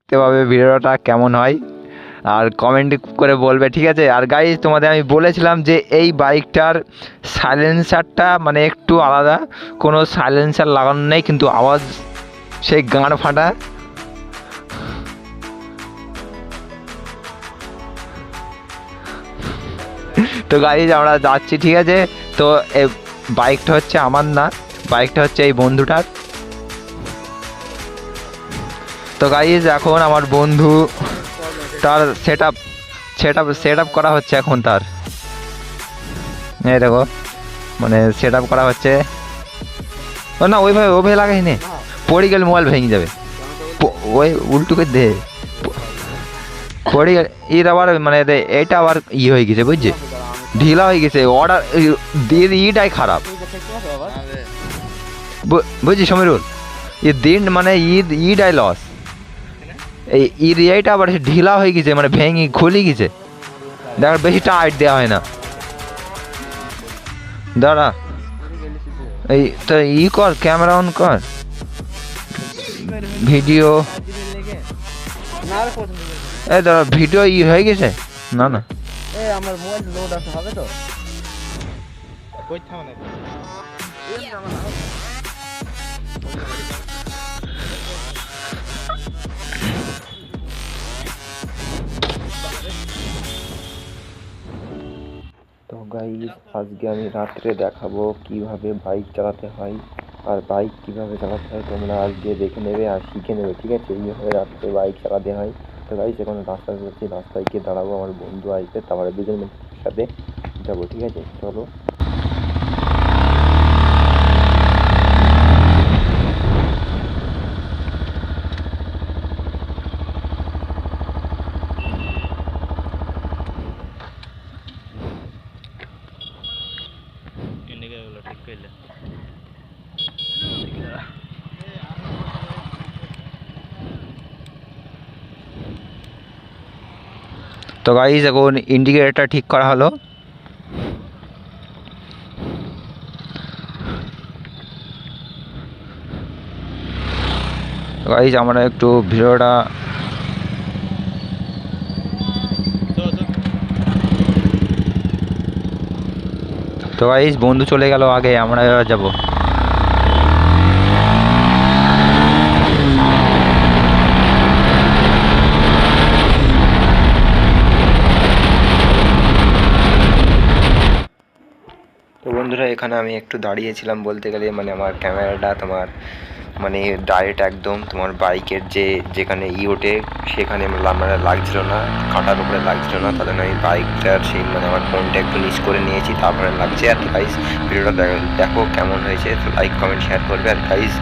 দেখতে পাবে ভিডিওটা কেমন হয়, আর কমেন্ট করে বলবে, ঠিক আছে। আর গাইজ তোমাদের আমি বলেছিলাম যে এই বাইকটার সাইলেন্সারটা মানে একটু আলাদা, কোনো সাইলেন্সার লাগানো নেই, কিন্তু আওয়াজ সেই গাঁড় ফাটা। তো গাইজ আমরা যাচ্ছি, ঠিক আছে। তো এই বাইকটা হচ্ছে আমার না, বাইকটা হচ্ছে এই বন্ধুটার। তো গাইজ এখন আমার বন্ধু তার সেট আপ করা হচ্ছে এখন তার, এই দেখো মানে সেট আপ করা হচ্ছে। ও না, ওইভাবে লাগাই নে, পড়ে গেলে মোবাইল ভেঙে যাবে। ওই উল্টুকে দে, পড়ে গেলে এর আবার মানে এটা আবার হয়ে গেছে বুঝছি, ঢিলা হয়ে গেছে। অর্ডার দিয়ে ইটাই খারাপ বুঝছি সমীরুল, দিন মানে ইটাই লস। এই এইটা আবার ঢিলা হয়ে গেছে, মানে ভেঙে খুলে গেছে। দেখ বেশি টাইট দেওয়া হয় না। দাঁড়া, এই তো কর, ক্যামেরা অন কর, ভিডিও। এই দাঁড়া, ভিডিও হয়ে গেছে না? না আমার মোবাইল লোড আছে, হবে তো? তো গাইস আজকে আমি রাত্রে দেখাবো কিভাবে বাইক চালাতে হয়, আর বাইক কিভাবে চালাতে হয় তোমরা আজকে দেখে নেবে আর শিখে নেবে, ঠিক আছে। এইভাবে রাত্রে বাইক চালাতে হয়। তো গাইস এখন রাস্তায় যাচ্ছি, রাস্তায় গিয়ে দাঁড়াবো, আমার বন্ধু আসবে, তারপরে দুজন সাথে যাবো, ঠিক আছে, চলো। তো গাইজ এখন ইন্ডিকেটরটা ঠিক করা হলো। গাইজ আমরা একটু ভিডিওটা, তো গাইজ বন্ধু চলে গেল আগে, আমরা এবার যাবো। তো বন্ধুরা এখানে আমি একটু দাঁড়িয়েছিলাম বলতে গেলে, মানে আমার ক্যামেরাটা তোমার মানে ডাইরেক্ট একদম তোমার বাইকের যেখানে ওঠে সেখানে মানে লাগছিল না, কাঁটার উপরে লাগছিল না, তার জন্য আমি বাইকটার সেই মানে আমার ফোনটা একটু নিচ করে নিয়েছি, তারপরে লাগছে। আর গাইস ভিডিওটা দেখো কেমন হয়েছে, তো লাইক কমেন্ট শেয়ার করবে। আর গাইস